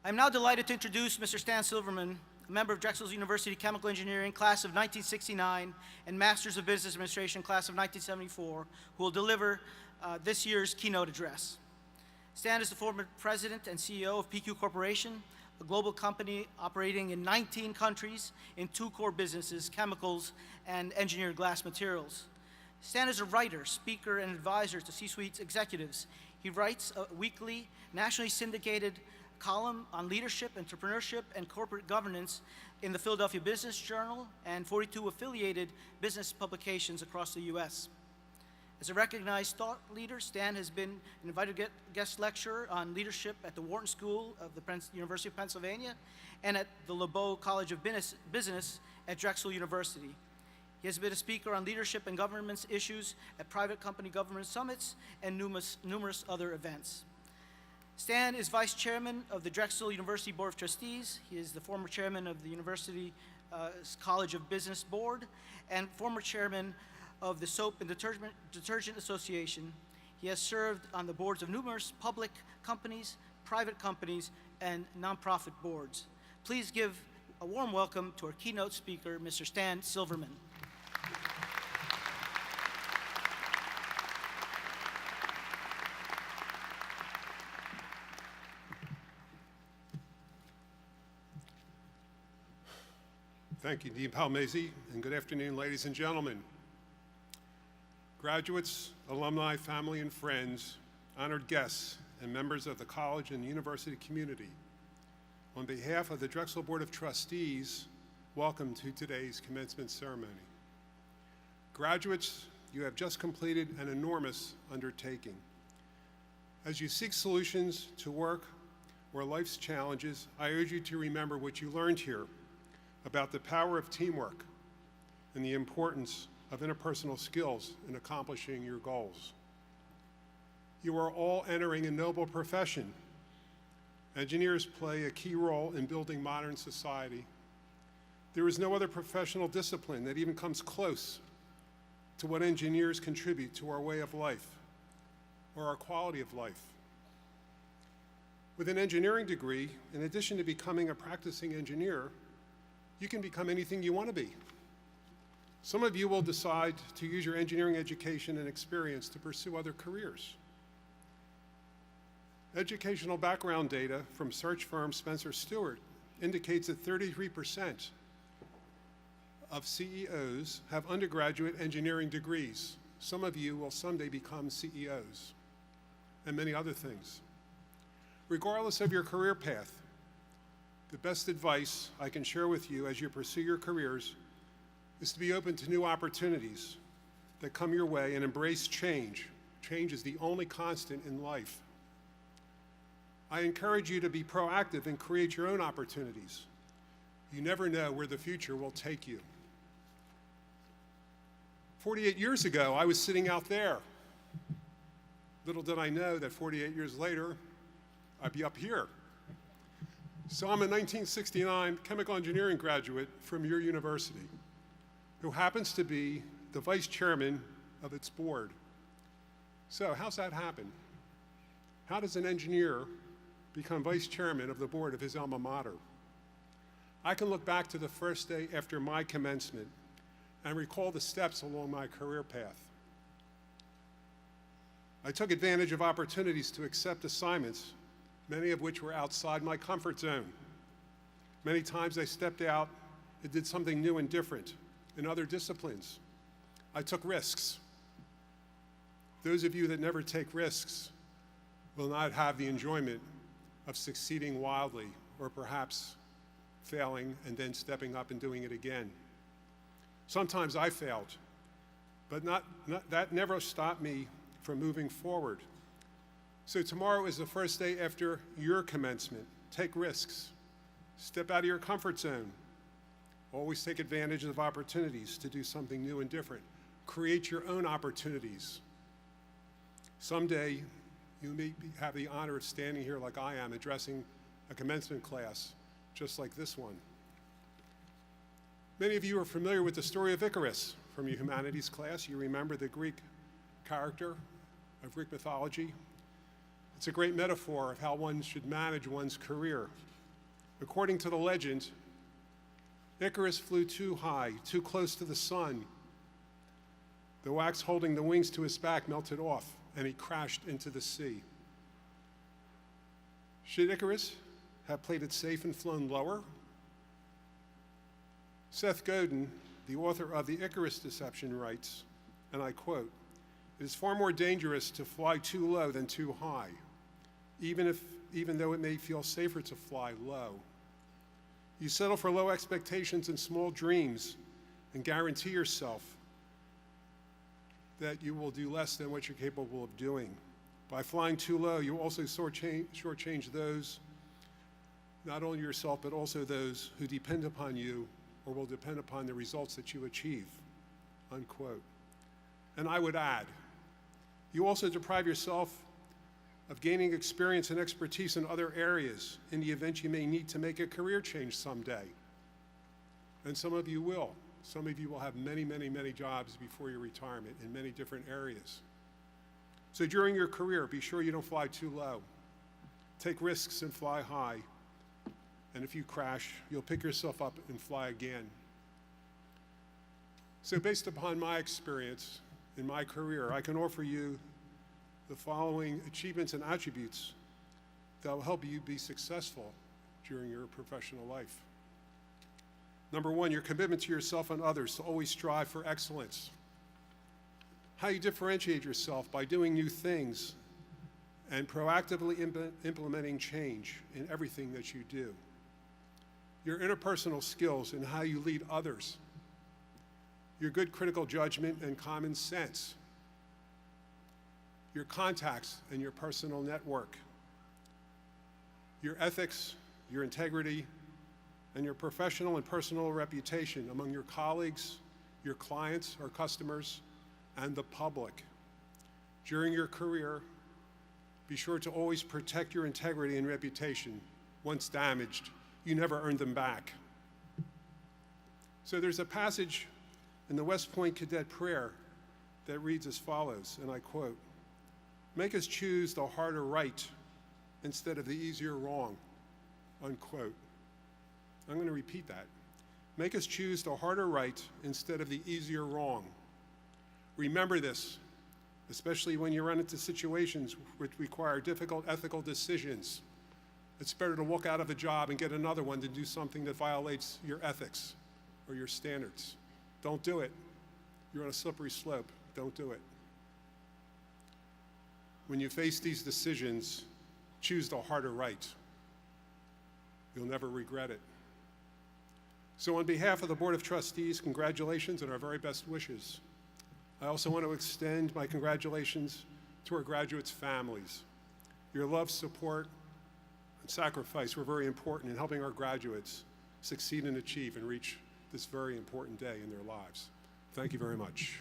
I'm now delighted to introduce Mr. Stan Silverman, a member of Drexel University Chemical Engineering class of 1969 and Masters of Business Administration class of 1974, who will deliver this year's keynote address. Stan is the former president and CEO of PQ Corporation, a global company operating in 19 countries in two core businesses, chemicals and engineered glass materials. Stan is a writer, speaker, and advisor to C-suite executives. He writes a weekly, nationally syndicated column on leadership, entrepreneurship, and corporate governance in the Philadelphia Business Journal and 42 affiliated business publications across the U.S. As a recognized thought leader, Stan has been an invited guest lecturer on leadership at the Wharton School of the University of Pennsylvania and at the LeBeau College of Business at Drexel University. He has been a speaker on leadership and governance issues at private company government summits and numerous other events. Stan is vice chairman of the Drexel University Board of Trustees. He is the former chairman of the University College of Business Board and former chairman of the Soap and Detergent Association. He has served on the boards of numerous public companies, private companies, and nonprofit boards. Please give a warm welcome to our keynote speaker, Mr. Stan Silverman. Thank you, Dean Palmese, and good afternoon, ladies and gentlemen. Graduates, alumni, family, and friends, honored guests, and members of the college and university community, on behalf of the Drexel Board of Trustees, welcome to today's commencement ceremony. Graduates, you have just completed an enormous undertaking. As you seek solutions to work or life's challenges, I urge you to remember what you learned here about the power of teamwork and the importance of interpersonal skills in accomplishing your goals. You are all entering a noble profession. Engineers play a key role in building modern society. There is no other professional discipline that even comes close to what engineers contribute to our way of life or our quality of life. With an engineering degree, in addition to becoming a practicing engineer, you can become anything you want to be. Some of you will decide to use your engineering education and experience to pursue other careers. Educational background data from search firm Spencer Stewart indicates that 33% of CEOs have undergraduate engineering degrees. Some of you will someday become CEOs, and many other things. Regardless of your career path, the best advice I can share with you as you pursue your careers is to be open to new opportunities that come your way and embrace change. Change is the only constant in life. I encourage you to be proactive and create your own opportunities. You never know where the future will take you. 48 years ago, I was sitting out there. Little did I know that 48 years later, I'd be up here. So I'm a 1969 chemical engineering graduate from your university, who happens to be the vice chairman of its board. So how's that happen? How does an engineer become vice chairman of the board of his alma mater? I can look back to the first day after my commencement and recall the steps along my career path. I took advantage of opportunities to accept assignments, many of which were outside my comfort zone. Many times I stepped out and did something new and different in other disciplines. I took risks. Those of you that never take risks will not have the enjoyment of succeeding wildly or perhaps failing and then stepping up and doing it again. Sometimes I failed, but that never stopped me from moving forward. So tomorrow is the first day after your commencement. Take risks. Step out of your comfort zone. Always take advantage of opportunities to do something new and different. Create your own opportunities. Someday, you may have the honor of standing here like I am, addressing a commencement class just like this one. Many of you are familiar with the story of Icarus from your humanities class. You remember the Greek character of Greek mythology. It's a great metaphor of how one should manage one's career. According to the legend, Icarus flew too high, too close to the sun. The wax holding the wings to his back melted off, and he crashed into the sea. Should Icarus have played it safe and flown lower? Seth Godin, the author of The Icarus Deception, writes, and I quote, "It is far more dangerous to fly too low than too high, even though it may feel safer to fly low. You settle for low expectations and small dreams and guarantee yourself that you will do less than what you're capable of doing. By flying too low, you also shortchange those, not only yourself, but also those who depend upon you or will depend upon the results that you achieve," unquote. And I would add, you also deprive yourself of gaining experience and expertise in other areas in the event you may need to make a career change someday. And some of you will. Some of you will have many, many, many jobs before your retirement in many different areas. So during your career, be sure you don't fly too low. Take risks and fly high. And if you crash, you'll pick yourself up and fly again. So based upon my experience in my career, I can offer you the following achievements and attributes that will help you be successful during your professional life. Number one, your commitment to yourself and others to always strive for excellence. How you differentiate yourself by doing new things and proactively implementing change in everything that you do. Your interpersonal skills and how you lead others. Your good critical judgment and common sense. Your contacts and your personal network. Your ethics, your integrity, and your professional and personal reputation among your colleagues, your clients or customers, and the public. During your career, be sure to always protect your integrity and reputation. Once damaged, you never earned them back. So there's a passage in the West Point Cadet prayer that reads as follows, and I quote, "Make us choose the harder right instead of the easier wrong," unquote. I'm going to repeat that. Make us choose the harder right instead of the easier wrong. Remember this, especially when you run into situations which require difficult ethical decisions. It's better to walk out of a job and get another one than do something that violates your ethics or your standards. Don't do it. You're on a slippery slope. Don't do it. When you face these decisions, choose the harder right. You'll never regret it. So on behalf of the Board of Trustees, congratulations and our very best wishes. I also want to extend my congratulations to our graduates' families. Your love, support, and sacrifice were very important in helping our graduates succeed and achieve and reach this very important day in their lives. Thank you very much.